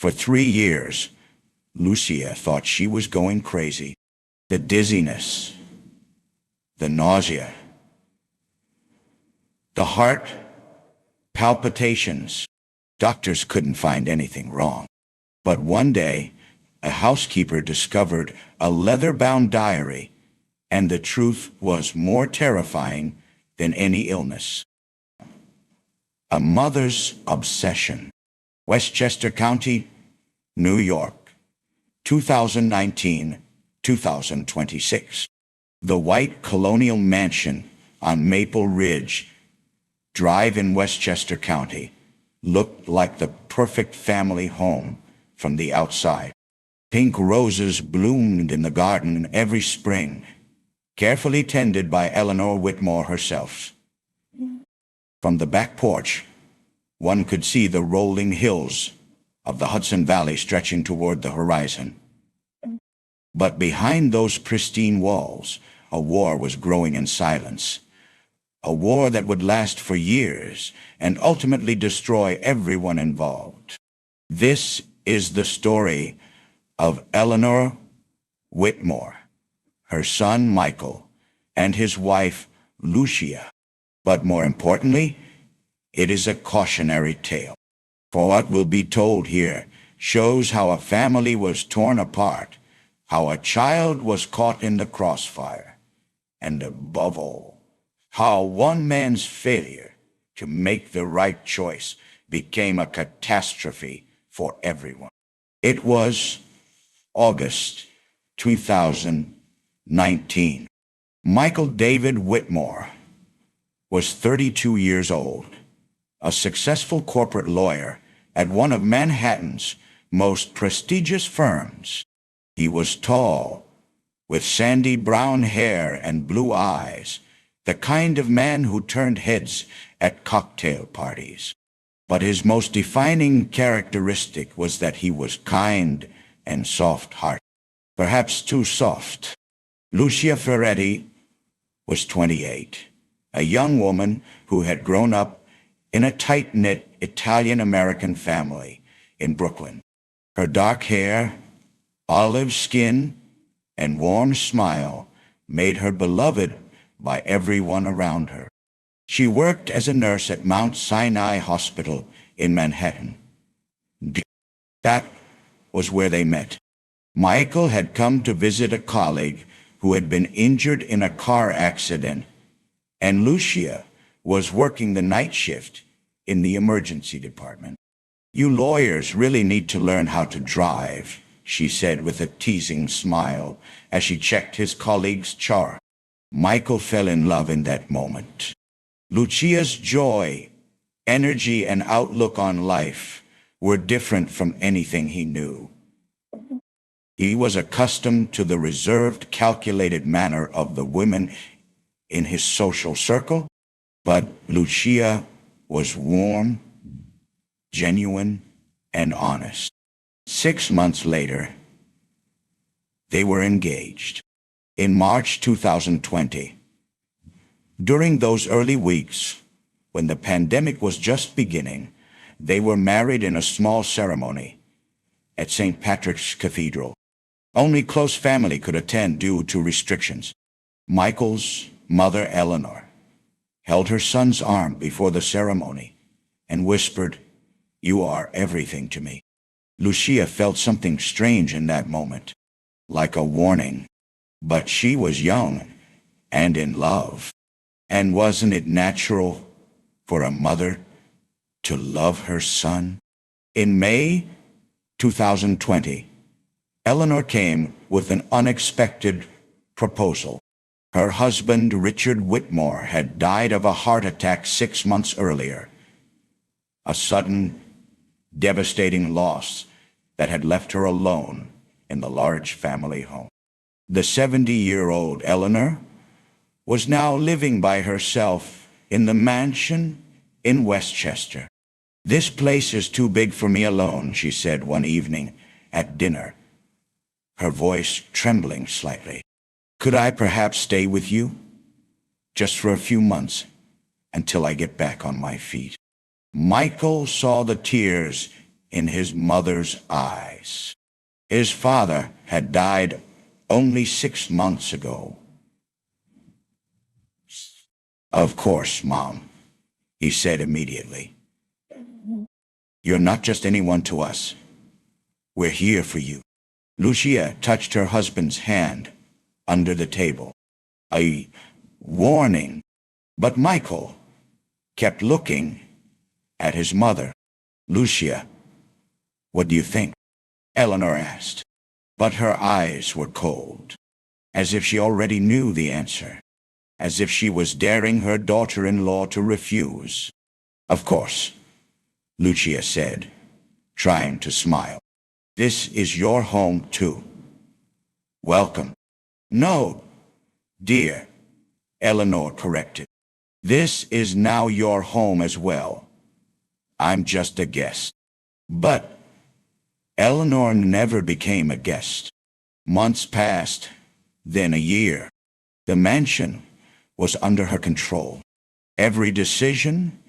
For 3 years, Lucia thought she was going crazy. The dizziness, the nausea, the heart palpitations. Doctors couldn't find anything wrong. But one day, a housekeeper discovered a leather-bound diary, and the truth was more terrifying than any illness. A mother's obsession. Westchester County, New York, 2019-2026. The white colonial mansion on Maple Ridge Drive in Westchester County looked like the perfect family home from the outside. Pink roses bloomed in the garden every spring, carefully tended by Eleanor Whitmore herself. From the back porch, one could see the rolling hills of the Hudson Valley stretching toward the horizon. But behind those pristine walls, a war was growing in silence. A war that would last for years and ultimately destroy everyone involved. This is the story of Eleanor Whitmore, her son Michael, and his wife Lucia. But more importantly, it is a cautionary tale. For what will be told here shows how a family was torn apart, how a child was caught in the crossfire, and above all, how one man's failure to make the right choice became a catastrophe for everyone. It was August 2019. Michael David Whitmore was 32 years old, a successful corporate lawyer at one of Manhattan's most prestigious firms. He was tall, with sandy brown hair and blue eyes, the kind of man who turned heads at cocktail parties. But his most defining characteristic was that he was kind and soft-hearted, perhaps too soft. Lucia Ferretti was 28, a young woman who had grown up in a tight-knit Italian-American family in Brooklyn. Her dark hair, olive skin, and warm smile made her beloved by everyone around her. She worked as a nurse at Mount Sinai Hospital in Manhattan. That was where they met. Michael had come to visit a colleague who had been injured in a car accident, and Lucia was working the night shift in the emergency department. "You lawyers really need to learn how to drive," she said with a teasing smile as she checked his colleague's chart. Michael fell in love in that moment. Lucia's joy, energy, and outlook on life were different from anything he knew. He was accustomed to the reserved, calculated manner of the women in his social circle, but Lucia was warm, genuine, and honest. 6 months later, they were engaged. In March 2020, during those early weeks, when the pandemic was just beginning, they were married in a small ceremony at St. Patrick's Cathedral. Only close family could attend due to restrictions. Michael's mother, Eleanor, held her son's arm before the ceremony and whispered, "You are everything to me." Lucia felt something strange in that moment, like a warning. But she was young and in love. And wasn't it natural for a mother to love her son? In May 2020, Eleanor came with an unexpected proposal. Her husband, Richard Whitmore, had died of a heart attack 6 months earlier. A sudden, devastating loss that had left her alone in the large family home. The 70-year-old Eleanor was now living by herself in the mansion in Westchester. "This place is too big for me alone," she said one evening at dinner, her voice trembling slightly. "Could I perhaps stay with you, just for a few months, until I get back on my feet?" Michael saw the tears in his mother's eyes. His father had died only 6 months ago. "Of course, Mom," he said immediately. "You're not just anyone to us. We're here for you." Lucia touched her husband's hand under the table. A warning, but Michael kept looking at his mother. "Lucia, what do you think?" Eleanor asked, but her eyes were cold, as if she already knew the answer, as if she was daring her daughter-in-law to refuse. "Of course," Lucia said, trying to smile. "This is your home, too. Welcome." "No, dear," Eleanor corrected. "This is now your home as well. I'm just a guest." But Eleanor never became a guest. Months passed, then a year. The mansion was under her control. Every decision,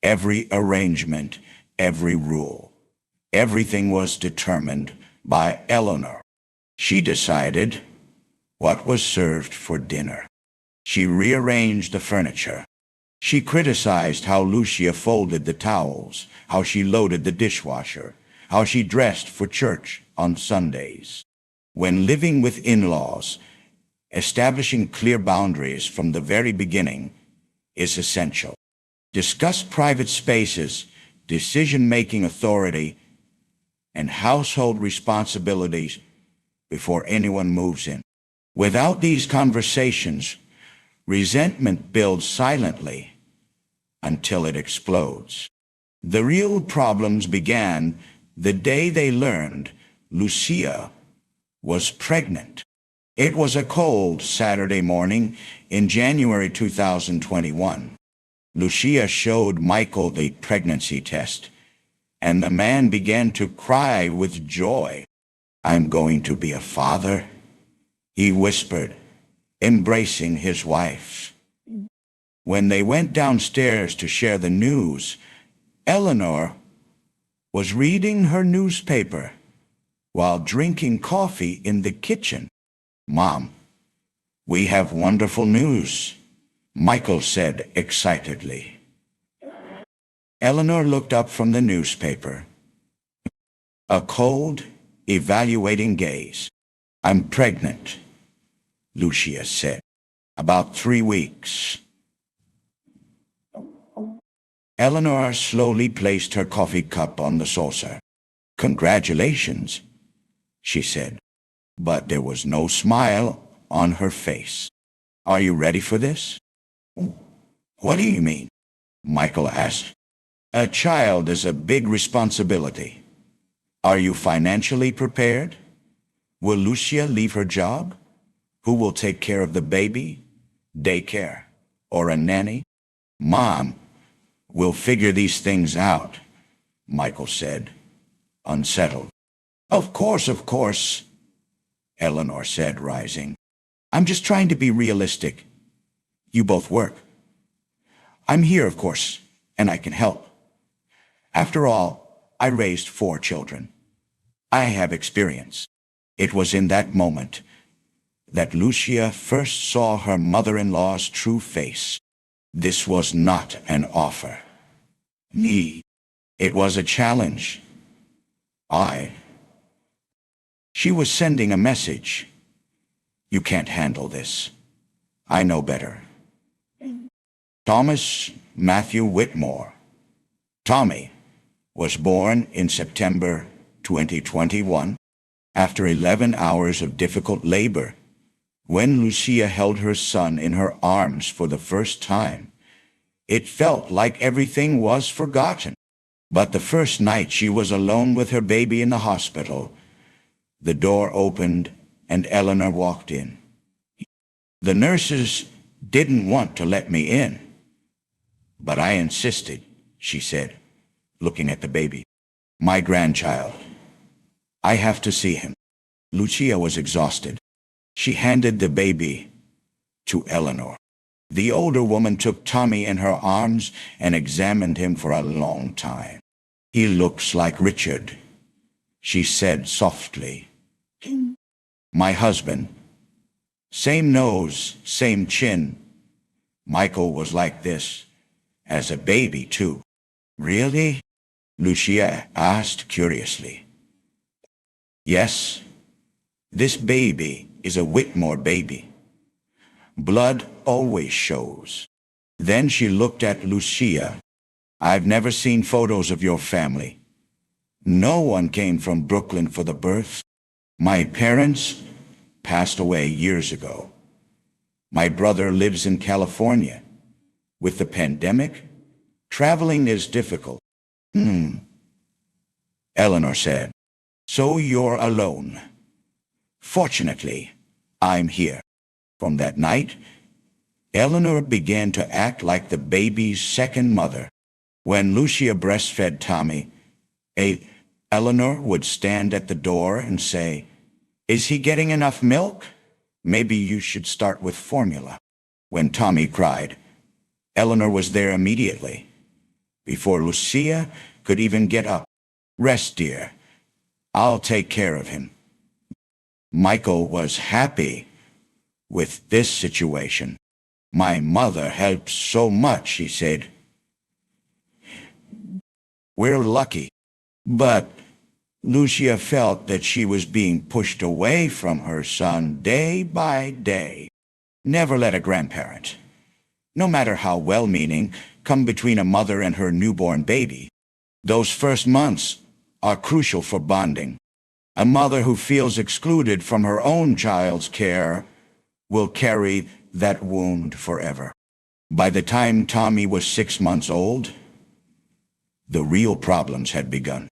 every arrangement, every rule, everything was determined by Eleanor. She decided what was served for dinner. She rearranged the furniture. She criticized how Lucia folded the towels, how she loaded the dishwasher, how she dressed for church on Sundays. When living with in-laws, establishing clear boundaries from the very beginning is essential. Discuss private spaces, decision-making authority, and household responsibilities before anyone moves in. Without these conversations, resentment builds silently until it explodes. The real problems began the day they learned Lucia was pregnant. It was a cold Saturday morning in January 2021. Lucia showed Michael the pregnancy test, and the man began to cry with joy. "I'm going to be a father," he whispered, embracing his wife. When they went downstairs to share the news, Eleanor was reading her newspaper while drinking coffee in the kitchen. "Mom, we have wonderful news," Michael said excitedly. Eleanor looked up from the newspaper. A cold, evaluating gaze. "I'm pregnant," Lucia said. "About 3 weeks." Eleanor slowly placed her coffee cup on the saucer. "Congratulations," she said, but there was no smile on her face. "Are you ready for this?" "What do you mean?" Michael asked. "A child is a big responsibility. Are you financially prepared? Will Lucia leave her job? Who will take care of the baby, daycare, or a nanny?" "Mom, we'll figure these things out," Michael said, unsettled. Of course," Eleanor said, rising. "I'm just trying to be realistic. You both work. I'm here, of course, and I can help. After all, I raised 4 children. I have experience." It was in that moment that Lucia first saw her mother-in-law's true face. This was not an offer. It was a challenge. She was sending a message. "You can't handle this. I know better." Thomas Matthew Whitmore. Tommy was born in September 2021 after 11 hours of difficult labor. When Lucia held her son in her arms for the first time, it felt like everything was forgotten. But the first night she was alone with her baby in the hospital, the door opened and Eleanor walked in. "The nurses didn't want to let me in, but I insisted," she said, looking at the baby. "My grandchild. I have to see him." Lucia was exhausted. She handed the baby to Eleanor. The older woman took Tommy in her arms and examined him for a long time. He looks like Richard, she said softly. My husband. Same nose, same chin. Michael was like this, as a baby too. Really? Lucia asked curiously. Yes, this baby is a Whitmore baby. Blood always shows. Then she looked at Lucia. I've never seen photos of your family. No one came from Brooklyn for the birth. My parents passed away years ago. My brother lives in California. With the pandemic, traveling is difficult. Eleanor said. So you're alone. Fortunately, I'm here. From that night, Eleanor began to act like the baby's second mother. When Lucia breastfed Tommy, Eleanor would stand at the door and say, "Is he getting enough milk? Maybe you should start with formula." When Tommy cried, Eleanor was there immediately, before Lucia could even get up. "Rest, dear. I'll take care of him." Michael was happy with this situation. My mother helped so much, she said. We're lucky. But Lucia felt that she was being pushed away from her son day by day. Never let a grandparent, no matter how well-meaning, come between a mother and her newborn baby. Those first months are crucial for bonding. A mother who feels excluded from her own child's care will carry that wound forever. By the time Tommy was 6 months old, the real problems had begun.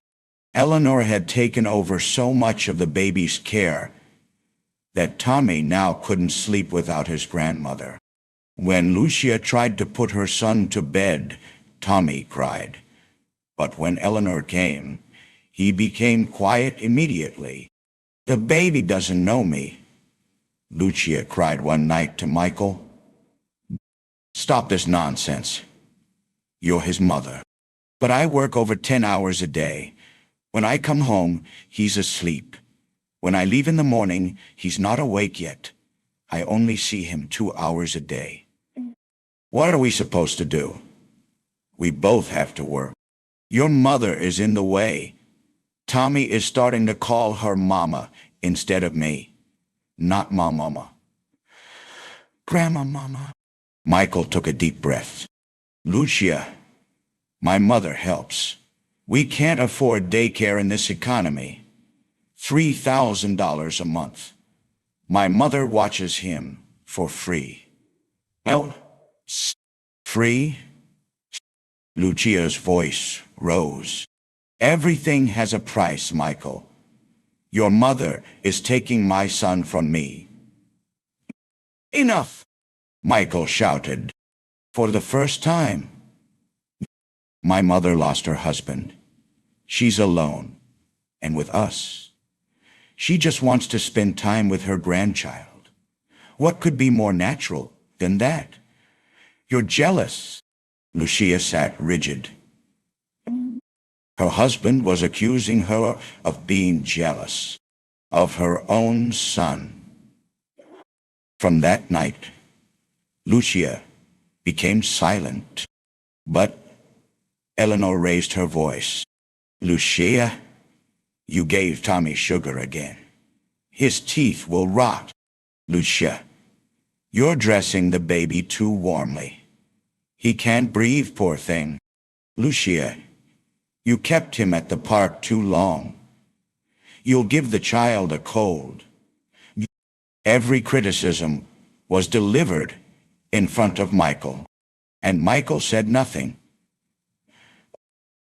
Eleanor had taken over so much of the baby's care that Tommy now couldn't sleep without his grandmother. When Lucia tried to put her son to bed, Tommy cried. But when Eleanor came, he became quiet immediately. "The baby doesn't know me," Lucia cried one night to Michael. "Stop this nonsense. You're his mother. But I work over 10 hours a day. When I come home, he's asleep. When I leave in the morning, he's not awake yet. I only see him 2 hours a day. What are we supposed to do? We both have to work. Your mother is in the way. Tommy is starting to call her mama instead of me. Not my mama. Grandma mama." Michael took a deep breath. "Lucia, my mother helps. We can't afford daycare in this economy. $3,000 a month. My mother watches him for free." "Well, free?" Lucia's voice rose. "Everything has a price, Michael. Your mother is taking my son from me." "Enough!" Michael shouted. "For the first time, my mother lost her husband. She's alone, and with us. She just wants to spend time with her grandchild. What could be more natural than that? You're jealous." Lucia sat rigid. Her husband was accusing her of being jealous of her own son. From that night, Lucia became silent. But Eleanor raised her voice. "Lucia, you gave Tommy sugar again. His teeth will rot. Lucia, you're dressing the baby too warmly. He can't breathe, poor thing. Lucia, you kept him at the park too long. You'll give the child a cold." Every criticism was delivered in front of Michael, and Michael said nothing.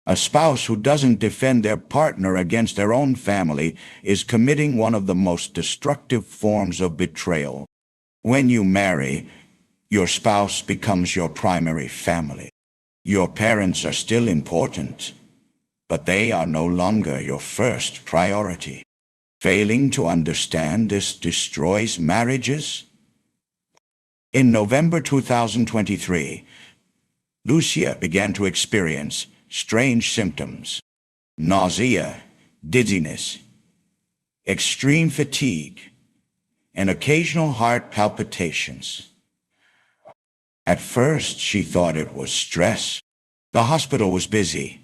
A spouse who doesn't defend their partner against their own family is committing one of the most destructive forms of betrayal. When you marry, your spouse becomes your primary family. Your parents are still important, but they are no longer your first priority. Failing to understand this destroys marriages. In November 2023, Lucia began to experience strange symptoms. nausea, dizziness, extreme fatigue, and occasional heart palpitations. At first, she thought it was stress. The hospital was busy.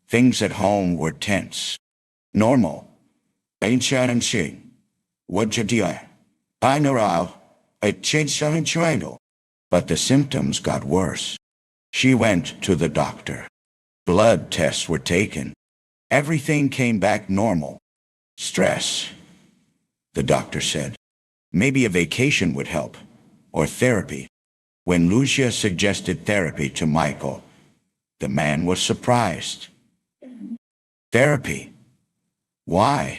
Things at home were tense. Normal. Ain't challenging. What you do? I know it changed something. But the symptoms got worse. She went to the doctor. Blood tests were taken. Everything came back normal. Stress, the doctor said. Maybe a vacation would help, or therapy. When Lucia suggested therapy to Michael, the man was surprised. Therapy? Why?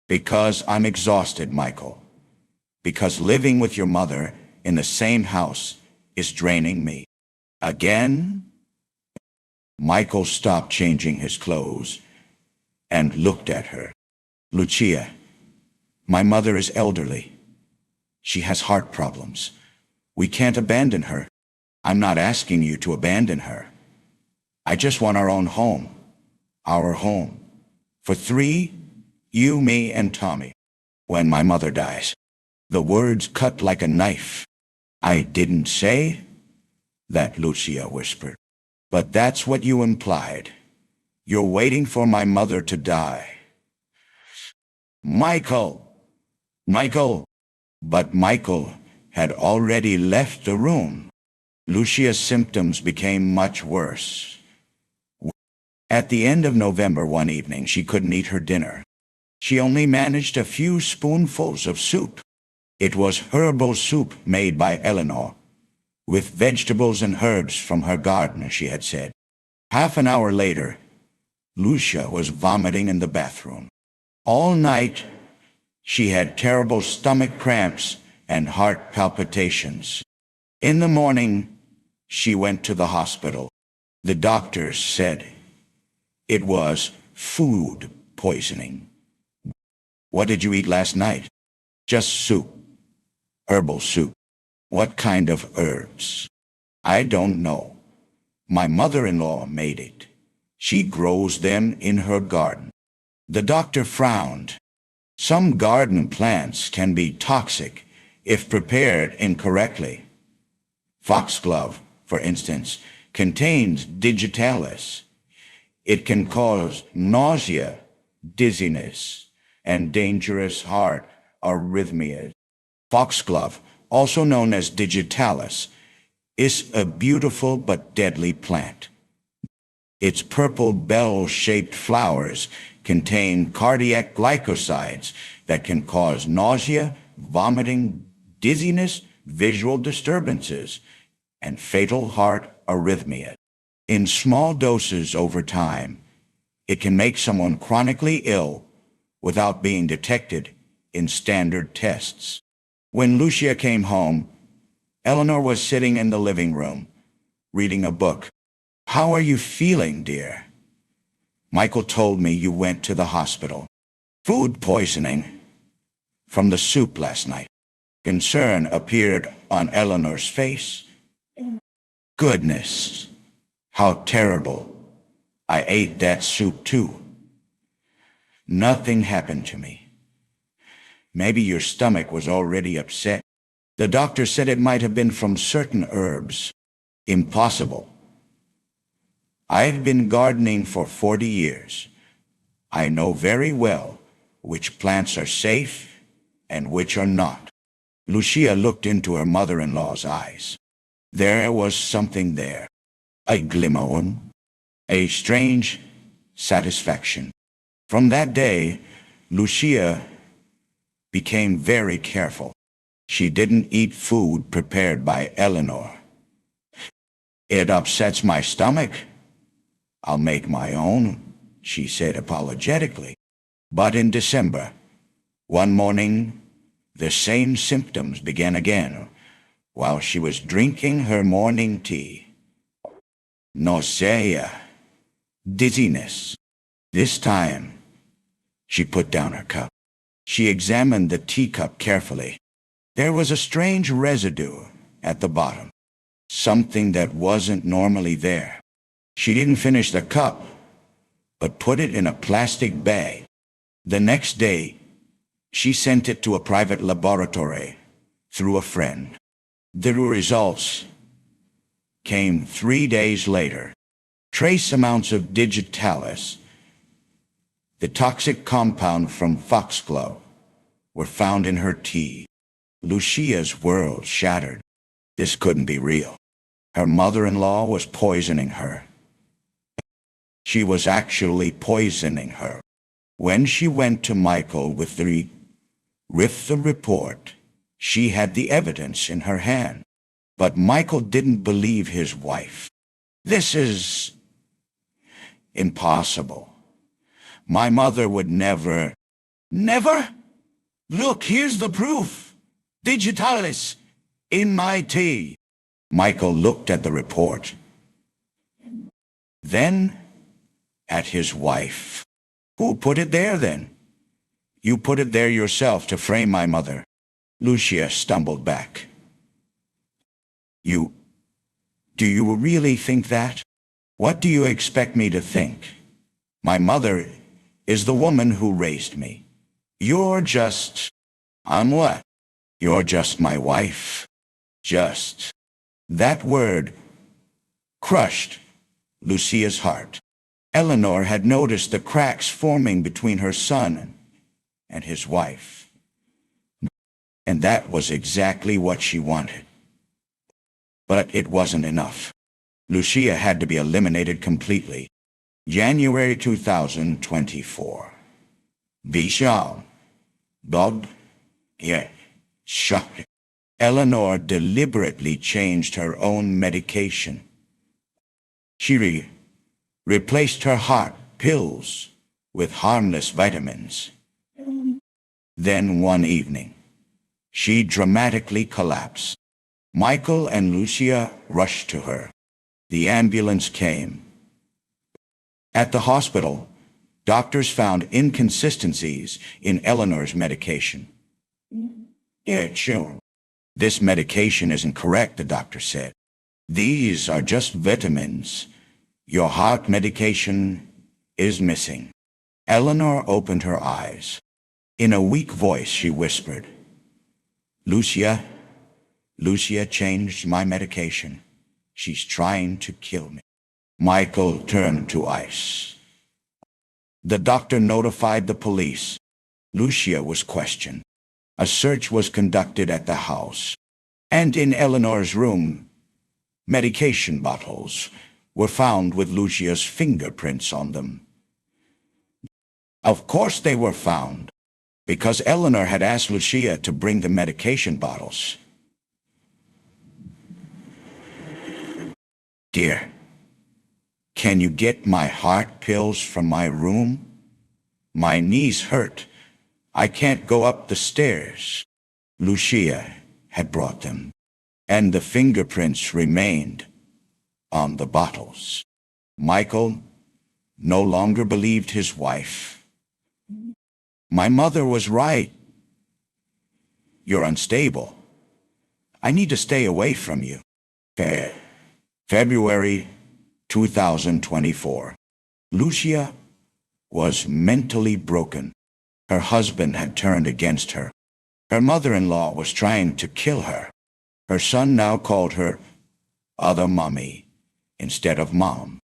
Because I'm exhausted, Michael. Because living with your mother in the same house is draining me. Again? Michael stopped changing his clothes and looked at her. Lucia, my mother is elderly. She has heart problems. We can't abandon her. I'm not asking you to abandon her. I just want our own home. Our home. For 3, you, me, and Tommy. When my mother dies. The words cut like a knife. I didn't say that, Lucia whispered. But that's what you implied. You're waiting for my mother to die. Michael! Michael! But Michael had already left the room. Lucia's symptoms became much worse. At the end of November one evening, she couldn't eat her dinner. She only managed a few spoonfuls of soup. It was herbal soup made by Eleanor, with vegetables and herbs from her garden, she had said. Half an hour later, Lucia was vomiting in the bathroom. All night, she had terrible stomach cramps and heart palpitations. In the morning, she went to the hospital. The doctors said it was food poisoning. What did you eat last night? Just soup. Herbal soup. What kind of herbs? I don't know. My mother-in-law made it. She grows them in her garden. The doctor frowned. Some garden plants can be toxic if prepared incorrectly. Foxglove, for instance, contains digitalis. It can cause nausea, dizziness, and dangerous heart arrhythmias. Foxglove, also known as digitalis, is a beautiful but deadly plant. Its purple bell-shaped flowers contain cardiac glycosides that can cause nausea, vomiting, dizziness, visual disturbances, and fatal heart arrhythmia. In small doses over time, it can make someone chronically ill without being detected in standard tests. When Lucia came home, Eleanor was sitting in the living room, reading a book. How are you feeling, dear? Michael told me you went to the hospital. Food poisoning from the soup last night. Concern appeared on Eleanor's face. Goodness, how terrible. I ate that soup too. Nothing happened to me. Maybe your stomach was already upset. The doctor said it might have been from certain herbs. Impossible. I've been gardening for 40 years. I know very well which plants are safe and which are not. Lucia looked into her mother-in-law's eyes. There was something there. A glimmer, a strange satisfaction. From that day, Lucia became very careful. She didn't eat food prepared by Eleanor. It upsets my stomach. I'll make my own, she said apologetically. But in December, one morning, the same symptoms began again while she was drinking her morning tea. Nausea, dizziness. This time, she put down her cup. She examined the teacup carefully. There was a strange residue at the bottom, something that wasn't normally there. She didn't finish the cup, but put it in a plastic bag. The next day, she sent it to a private laboratory through a friend. The results came 3 days later. Trace amounts of digitalis, the toxic compound from foxglove, were found in her tea. Lucia's world shattered. This couldn't be real. Her mother-in-law was poisoning her. She was actually poisoning her. When she went to Michael with the report, she had the evidence in her hand. But Michael didn't believe his wife. This is impossible. My mother would never. Never? Look, here's the proof. Digitalis in my tea. Michael looked at the report. Then at his wife. Who put it there then? You put it there yourself to frame my mother. Lucia stumbled back. Do you really think that? What do you expect me to think? My mother is the woman who raised me. I'm what? You're just my wife. Just. That word crushed Lucia's heart. Eleanor had noticed the cracks forming between her son and his wife. And that was exactly what she wanted. But it wasn't enough. Lucia had to be eliminated completely. January 2024. Vishal. Bob. Yeah. Shot. Eleanor deliberately changed her own medication. She replaced her heart pills with harmless vitamins. Then one evening, she dramatically collapsed. Michael and Lucia rushed to her. The ambulance came. At the hospital, doctors found inconsistencies in Eleanor's medication. Yeah, sure. This medication isn't correct, the doctor said. These are just vitamins. Your heart medication is missing. Eleanor opened her eyes. In a weak voice, she whispered, Lucia changed my medication. She's trying to kill me. Michael turned to ice. The doctor notified the police. Lucia was questioned. A search was conducted at the house. And in Eleanor's room, medication bottles were found with Lucia's fingerprints on them. Of course they were found, because Eleanor had asked Lucia to bring the medication bottles. Dear, can you get my heart pills from my room? My knees hurt. I can't go up the stairs. Lucia had brought them, and the fingerprints remained on the bottles. Michael no longer believed his wife. My mother was right. You're unstable. I need to stay away from you. February 2024. Lucia was mentally broken. Her husband had turned against her. Her mother-in-law was trying to kill her. Her son now called her other mommy instead of mom.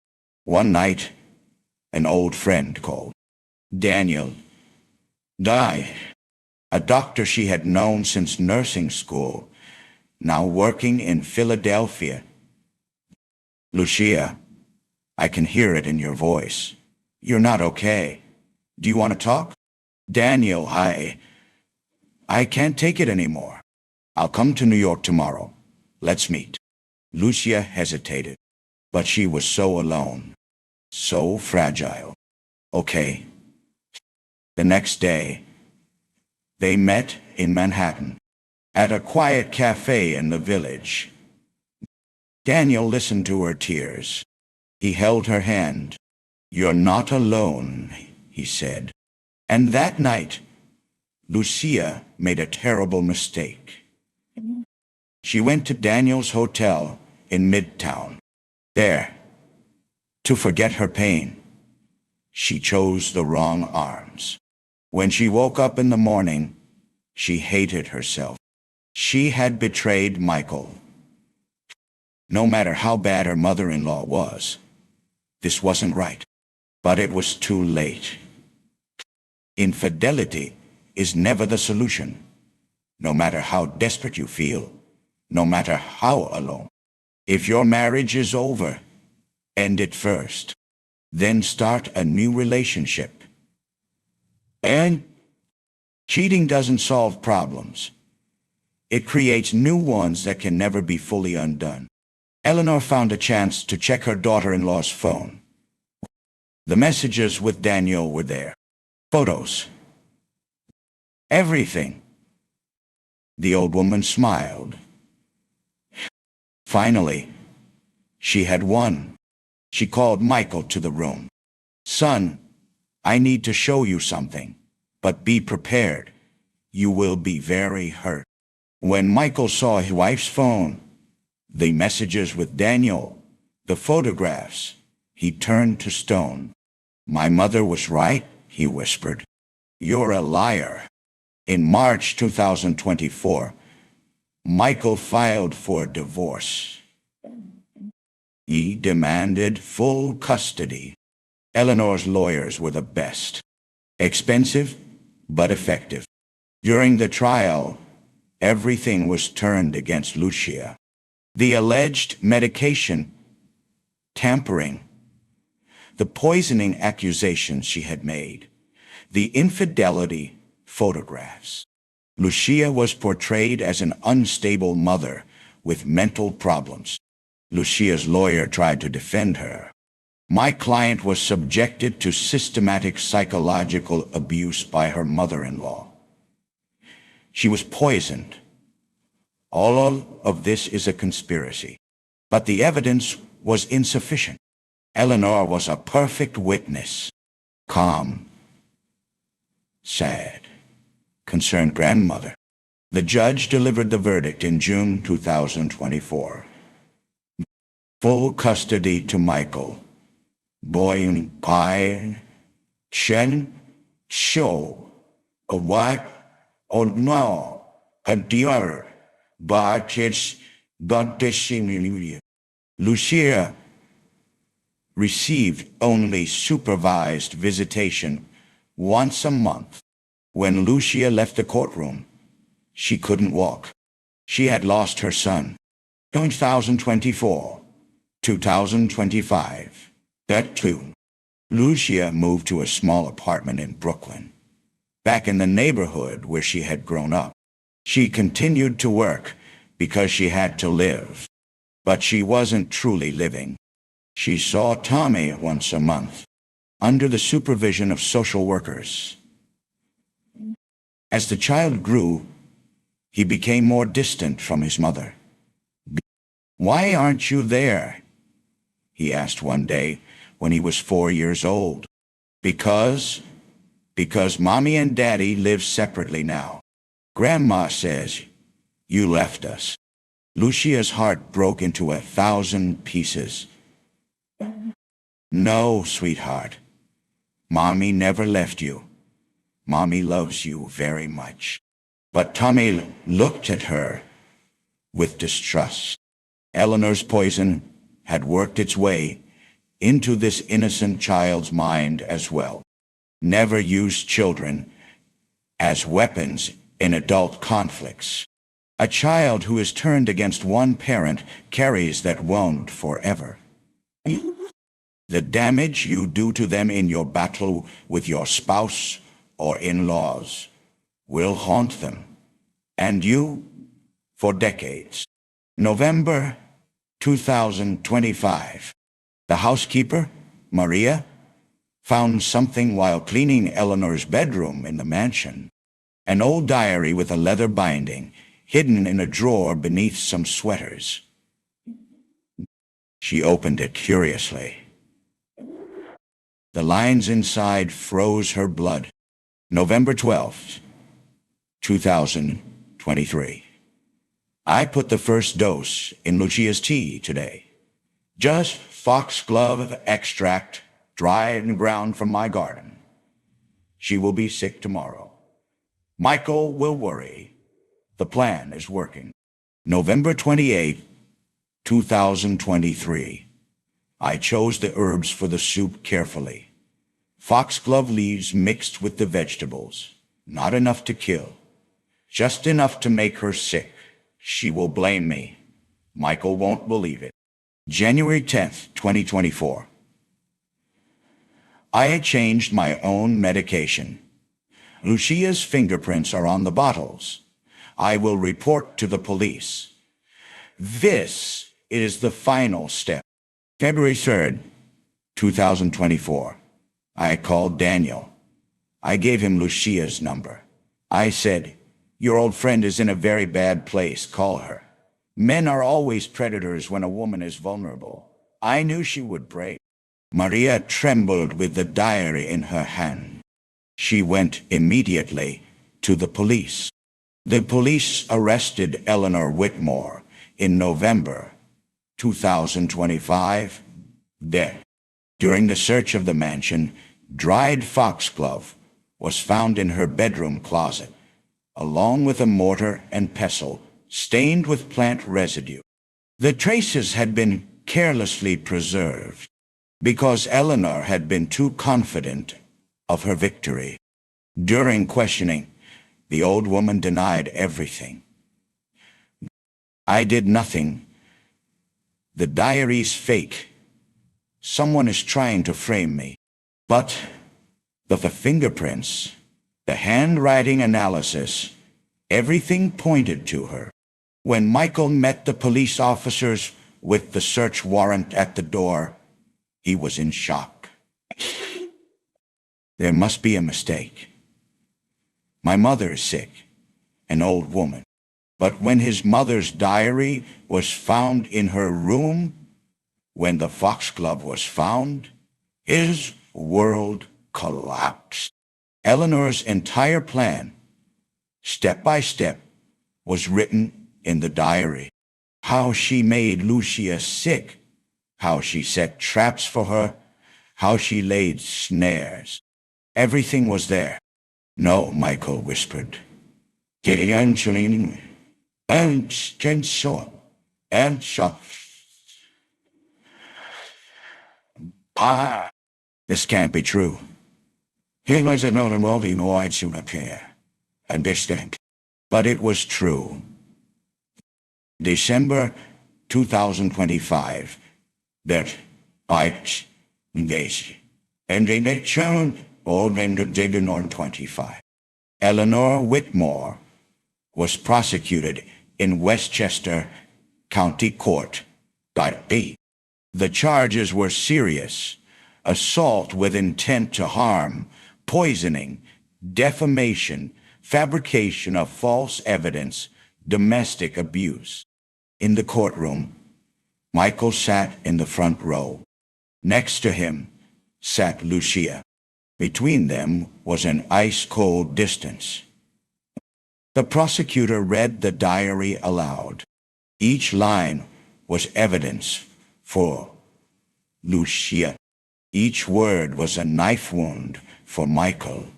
One night, an old friend called. Daniel died. A doctor she had known since nursing school, now working in Philadelphia. Lucia, I can hear it in your voice. You're not okay. Do you want to talk? Daniel, I can't take it anymore. I'll come to New York tomorrow. Let's meet. Lucia hesitated, but she was so alone, so fragile. Okay. The next day, they met in Manhattan, at a quiet cafe in the village. Daniel listened to her tears. He held her hand. You're not alone, he said. And that night, Lucia made a terrible mistake. She went to Daniel's hotel in Midtown. There, to forget her pain, She chose the wrong arms. When she woke up in the morning, she hated herself. She had betrayed Michael. No matter how bad her mother-in-law was, this wasn't right. But it was too late. Infidelity is never the solution. No matter how desperate you feel, no matter how alone. If your marriage is over, end it first. Then start a new relationship. And cheating doesn't solve problems. It creates new ones that can never be fully undone. Eleanor found a chance to check her daughter-in-law's phone. The messages with Daniel were there. Photos. Everything. The old woman smiled. Finally, she had won. She called Michael to the room. Son, I need to show you something, but be prepared. You will be very hurt. When Michael saw his wife's phone, the messages with Daniel, the photographs, he turned to stone. My mother was right, he whispered. You're a liar. In March 2024, Michael filed for divorce. He demanded full custody. Eleanor's lawyers were the best. Expensive, but effective. During the trial, everything was turned against Lucia. The alleged medication tampering, the poisoning accusations she had made, the infidelity photographs. Lucia was portrayed as an unstable mother with mental problems. Lucia's lawyer tried to defend her. My client was subjected to systematic psychological abuse by her mother-in-law. She was poisoned. All of this is a conspiracy. But the evidence was insufficient. Eleanor was a perfect witness. Calm, sad, concerned grandmother. The judge delivered the verdict in June 2024. Full custody to Michael. Boy Pai Shen Show a what or no a dear but it's not dissimilar. Lucia received only supervised visitation once a month. When Lucia left the courtroom, she couldn't walk. She had lost her son. 2024, 2025. That too. Lucia moved to a small apartment in Brooklyn, back in the neighborhood where she had grown up. She continued to work because she had to live. But she wasn't truly living. She saw Tommy once a month, under the supervision of social workers. As the child grew, he became more distant from his mother. Why aren't you there? He asked one day when he was 4 years old. Because Mommy and Daddy live separately now. Grandma says, you left us. Lucia's heart broke into 1,000 pieces. No, sweetheart. Mommy never left you. Mommy loves you very much. But Tommy looked at her with distrust. Eleanor's poison had worked its way into this innocent child's mind as well. Never use children as weapons in adult conflicts. A child who is turned against one parent carries that wound forever. The damage you do to them in your battle with your spouse or in-laws will haunt them, and you, for decades. November 2025. The housekeeper, Maria, found something while cleaning Eleanor's bedroom in the mansion. An old diary with a leather binding, hidden in a drawer beneath some sweaters. She opened it curiously. The lines inside froze her blood. November 12th, 2023. I put the first dose in Lucia's tea today. Just foxglove extract, dried and ground from my garden. She will be sick tomorrow. Michael will worry. The plan is working. November 28, 2023. I chose the herbs for the soup carefully. Foxglove leaves mixed with the vegetables. Not enough to kill. Just enough to make her sick. She will blame me. Michael won't believe it. January 10th, 2024. I had changed my own medication. Lucia's fingerprints are on the bottles. I will report to the police. This is the final step. February 3rd, 2024. I called Daniel. I gave him Lucia's number. I said, "Your old friend is in a very bad place. Call her." Men are always predators when a woman is vulnerable. I knew she would break. Maria trembled with the diary in her hand. She went immediately to the police. The police arrested Eleanor Whitmore in November 2025, dead. During the search of the mansion, dried foxglove was found in her bedroom closet, along with a mortar and pestle stained with plant residue. The traces had been carelessly preserved because Eleanor had been too confident of her victory. During questioning, the old woman denied everything. "I did nothing. The diary's fake. Someone is trying to frame me." But the fingerprints, the handwriting analysis, everything pointed to her. When Michael met the police officers with the search warrant at the door, he was in shock. There must be a mistake. My mother is sick, an old woman. But when his mother's diary was found in her room, when the foxglove was found, his world collapsed. Eleanor's entire plan, step by step, was written in the diary. How she made Lucia sick, how she set traps for her, how she laid snares. Everything was there. "No," Michael whispered. And so. This can't be true. He was an old moving wide soon appear. Understand. But it was true. December 2025. That I engaged. And in the town, old and Eleanor 25. Eleanor Whitmore was prosecuted in Westchester County Court. B. The charges were serious: assault with intent to harm, poisoning, defamation, fabrication of false evidence, domestic abuse. In the courtroom, Michael sat in the front row. Next to him sat Lucia. Between them was an ice-cold distance. The prosecutor read the diary aloud. Each line was evidence for Lucia. Each word was a knife wound for Michael.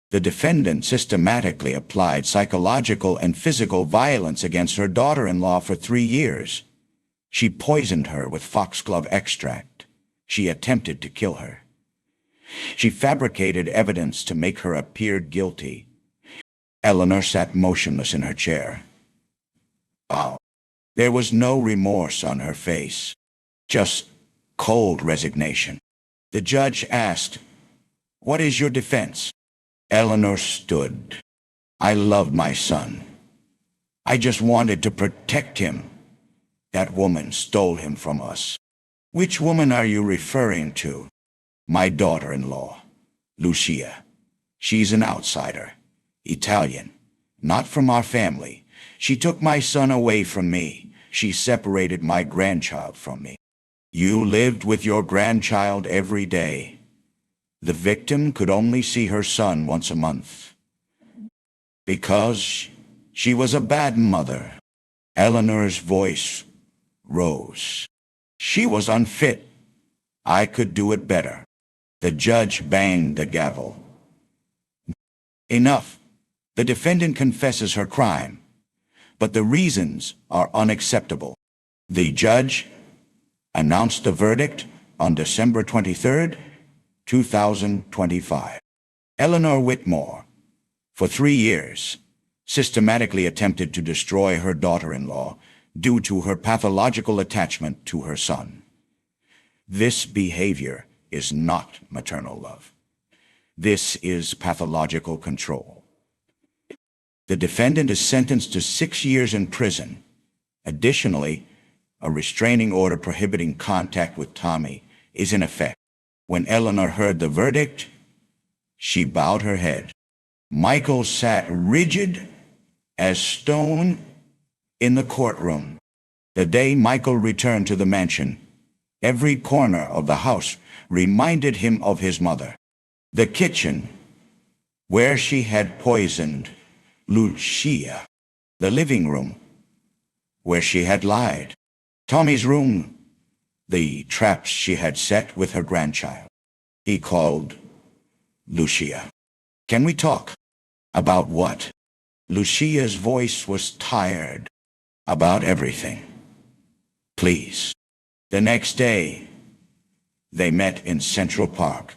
The defendant systematically applied psychological and physical violence against her daughter-in-law for 3 years. She poisoned her with foxglove extract. She attempted to kill her. She fabricated evidence to make her appear guilty. Eleanor sat motionless in her chair. There was no remorse on her face, just cold resignation. The judge asked, "What is your defense?" Eleanor stood. "I loved my son. I just wanted to protect him. That woman stole him from us." "Which woman are you referring to?" "My daughter-in-law, Lucia. She's an outsider, Italian, not from our family. She took my son away from me. She separated my grandchild from me." "You lived with your grandchild every day." "The victim could only see her son once a month." "Because she was a bad mother." Eleanor's voice rose. "She was unfit. I could do it better. The judge banged the gavel. Enough. The defendant confesses her crime, but the reasons are unacceptable. The judge announced the verdict on December 23rd, 2025. Eleanor Whitmore, for 3 years, systematically attempted to destroy her daughter-in-law due to her pathological attachment to her son. This behavior is not maternal love. This is pathological control. The defendant is sentenced to 6 years in prison. Additionally, a restraining order prohibiting contact with Tommy is in effect. When Eleanor heard the verdict, she bowed her head. Michael sat rigid as stone in the courtroom. The day Michael returned to the mansion, every corner of the house reminded him of his mother. The kitchen, where she had poisoned Lucia. The living room, where she had lied. Tommy's room, the traps she had set with her grandchild. He called Lucia. Can we talk? About what? Lucia's voice was tired. About everything. Please. The next day, they met in Central Park.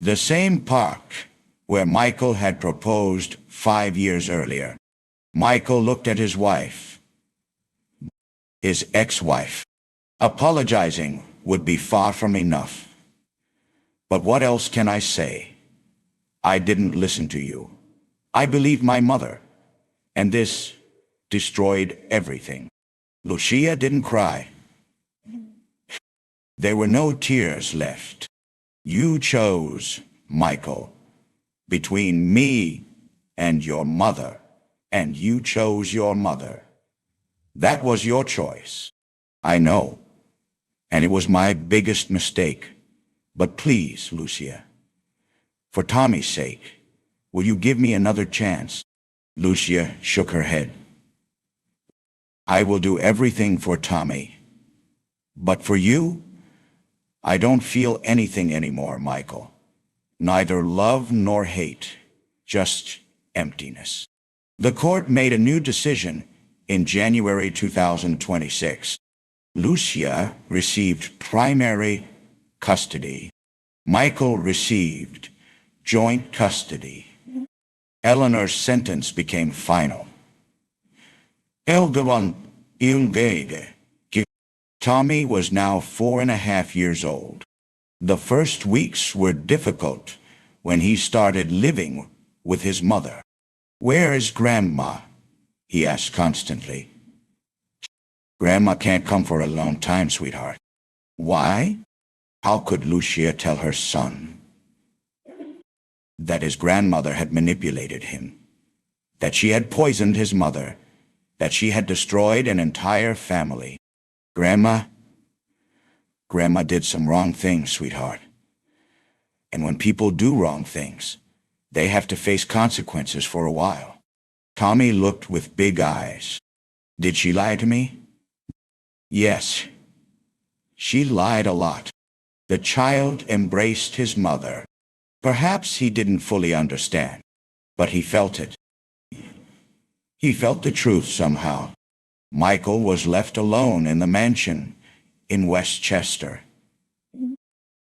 The same park where Michael had proposed 5 years earlier. Michael looked at his wife. His ex-wife. Apologizing would be far from enough. But what else can I say? I didn't listen to you. I believed my mother, and this destroyed everything. Lucia didn't cry. There were no tears left. You chose, Michael, between me and your mother, and you chose your mother. That was your choice. I know, and it was my biggest mistake. But please, Lucia, for Tommy's sake, will you give me another chance? Lucia shook her head. I will do everything for Tommy. But for you, I don't feel anything anymore, Michael. Neither love nor hate, just emptiness. The court made a new decision in January 2026. Lucia received primary custody. Michael received joint custody. Eleanor's sentence became final. Tommy was now 4.5 years old. The first weeks were difficult when he started living with his mother. Where is Grandma? He asked constantly. Grandma can't come for a long time, sweetheart. Why? How could Lucia tell her son that his grandmother had manipulated him, that she had poisoned his mother, that she had destroyed an entire family? Grandma did some wrong things, sweetheart. And when people do wrong things, they have to face consequences for a while. Tommy looked with big eyes. Did she lie to me? Yes. She lied a lot. The child embraced his mother. Perhaps he didn't fully understand, but he felt it. He felt the truth somehow. Michael was left alone in the mansion in Westchester.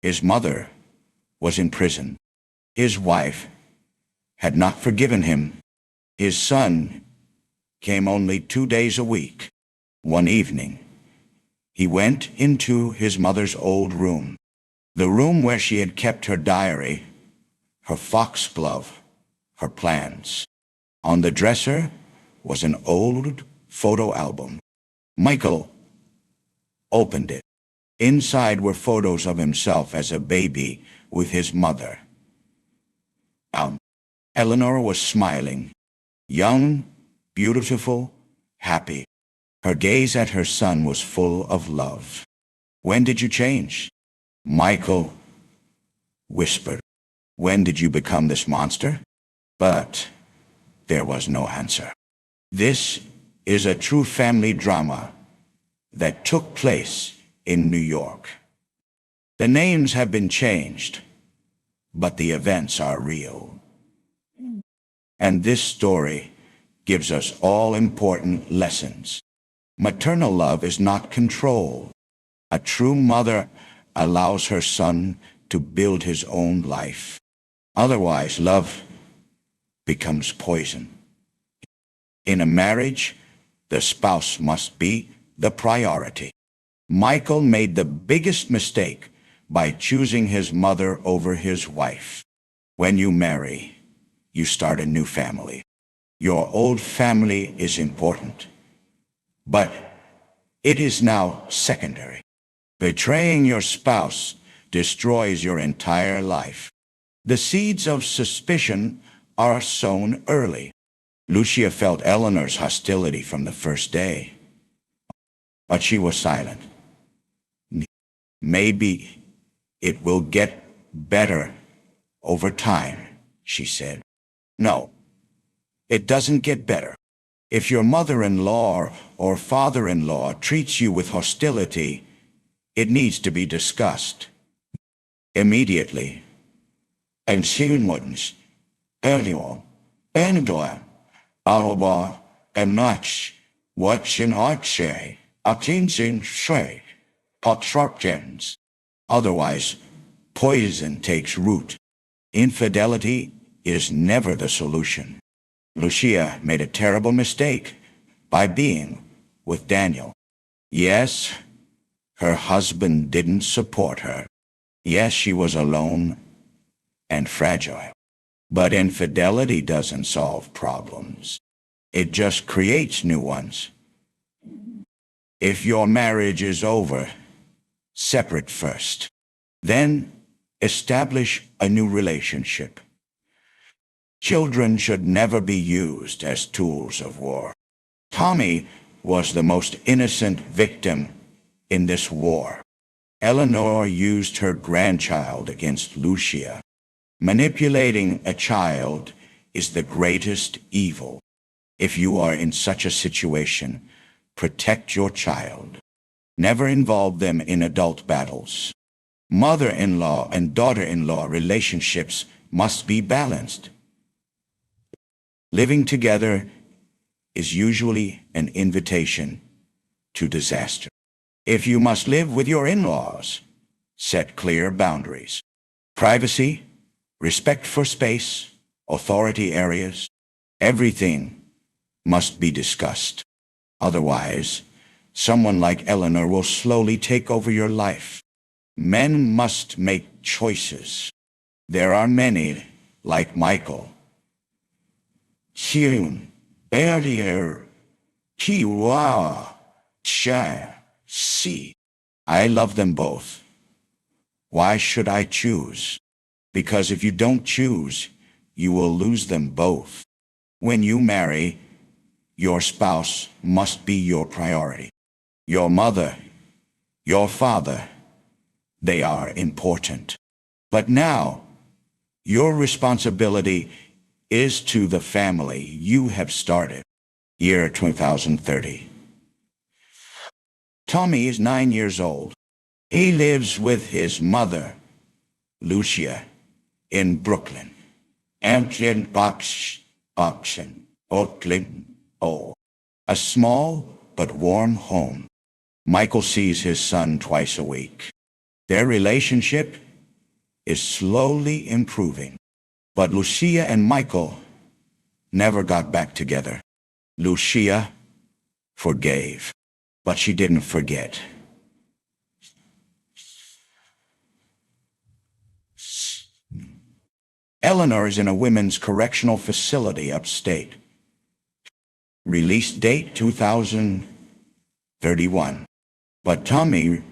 His mother was in prison. His wife had not forgiven him. His son came only 2 days a week. One evening, he went into his mother's old room, the room where she had kept her diary, her foxglove, her plans. On the dresser was an old photo album. Michael opened it. Inside were photos of himself as a baby with his mother. Eleanor was smiling, young, beautiful, happy. Her gaze at her son was full of love. When did you change? Michael whispered. When did you become this monster? But there was no answer. This is a true family drama that took place in New York. The names have been changed, but the events are real. And this story gives us all important lessons. Maternal love is not control. A true mother allows her son to build his own life. Otherwise, love becomes poison. In a marriage, the spouse must be the priority. Michael made the biggest mistake by choosing his mother over his wife. When you marry, you start a new family. Your old family is important, but it is now secondary. Betraying your spouse destroys your entire life. The seeds of suspicion are sown early. Lucia felt Eleanor's hostility from the first day, but she was silent. Maybe it will get better over time, she said. No, it doesn't get better. If your mother-in-law or father-in-law treats you with hostility, it needs to be discussed immediately. And soon, Eleanor, Alba, and much, watching say, attention say, obstructions. Otherwise, poison takes root. Infidelity is never the solution. Lucia made a terrible mistake by being with Daniel. Yes, her husband didn't support her. Yes, she was alone and fragile. But infidelity doesn't solve problems. It just creates new ones. If your marriage is over, separate first. Then establish a new relationship. Children should never be used as tools of war. Tommy was the most innocent victim in this war. Eleanor used her grandchild against Lucia. Manipulating a child is the greatest evil. If you are in such a situation, protect your child. Never involve them in adult battles. Mother-in-law and daughter-in-law relationships must be balanced. Living together is usually an invitation to disaster. If you must live with your in-laws, set clear boundaries. Privacy, respect for space, authority areas, everything must be discussed. Otherwise, someone like Eleanor will slowly take over your life. Men must make choices. There are many, like Michael. Hyun, earlier, Kiwa, Shai, Si. I love them both. Why should I choose? Because if you don't choose, you will lose them both. When you marry, your spouse must be your priority. Your mother, your father, they are important. But now, your responsibility is to the family you have started. Year 2030. Tommy is 9 years old. He lives with his mother, Lucia, in Brooklyn. Amgen Box Auction, Oakland, a small but warm home. Michael sees his son twice a week. Their relationship is slowly improving. But Lucia and Michael never got back together. Lucia forgave, but she didn't forget. Eleanor is in a women's correctional facility upstate. Release date 2031. But Tommy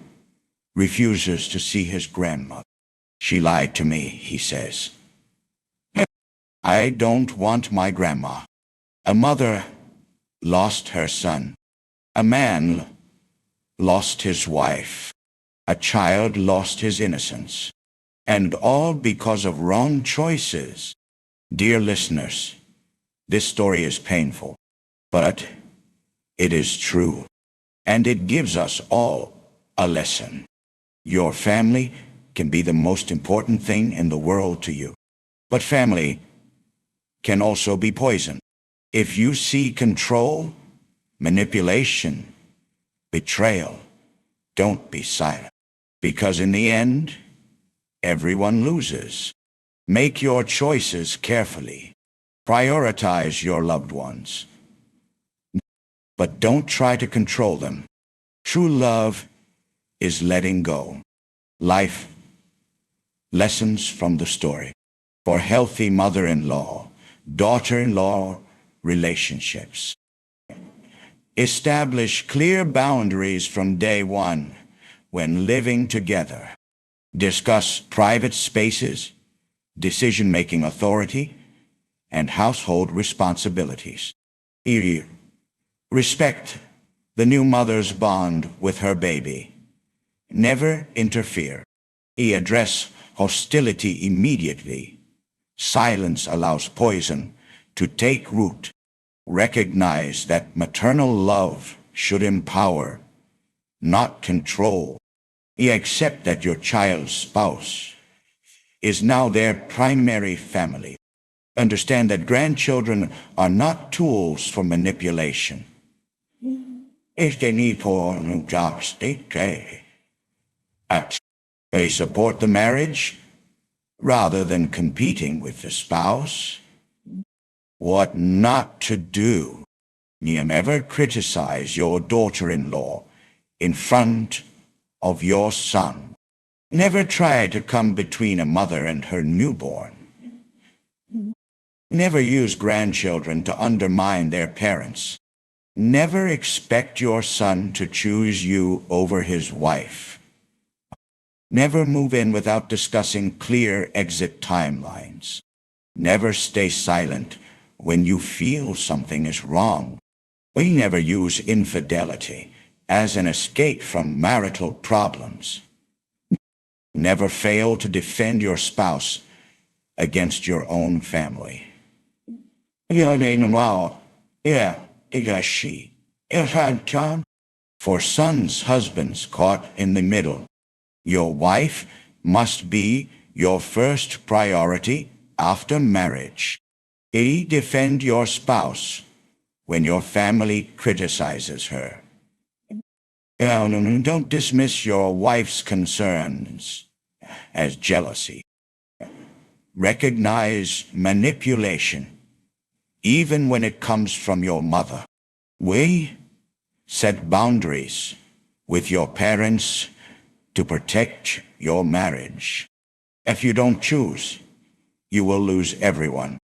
refuses to see his grandmother. She lied to me, he says. I don't want my grandma. A mother lost her son. A man lost his wife. A child lost his innocence. And all because of wrong choices. Dear listeners, this story is painful, but it is true. And it gives us all a lesson. Your family can be the most important thing in the world to you. But family can also be poison. If you see control, manipulation, betrayal, don't be silent. Because in the end, everyone loses. Make your choices carefully. Prioritize your loved ones. But don't try to control them. True love is letting go. Life lessons from the story. For healthy mother-in-law, daughter-in-law relationships. Establish clear boundaries from day one when living together. Discuss private spaces, decision-making authority, and household responsibilities. Respect the new mother's bond with her baby. Never interfere. Address hostility immediately. Silence allows poison to take root. Recognize that maternal love should empower, not control. Accept that your child's spouse is now their primary family. Understand that grandchildren are not tools for manipulation. If they need for jobs, they support the marriage rather than competing with the spouse. What not to do. Never criticize your daughter-in-law in front of your son. Never try to come between a mother and her newborn. Never use grandchildren to undermine their parents. Never expect your son to choose you over his wife. Never move in without discussing clear exit timelines. Never stay silent when you feel something is wrong. We never use infidelity as an escape from marital problems. Never fail to defend your spouse against your own family. For sons, husbands caught in the middle, your wife must be your first priority after marriage. Defend your spouse when your family criticizes her. Don't dismiss your wife's concerns as jealousy. Recognize manipulation, even when it comes from your mother. Set boundaries with your parents to protect your marriage. If you don't choose, you will lose everyone.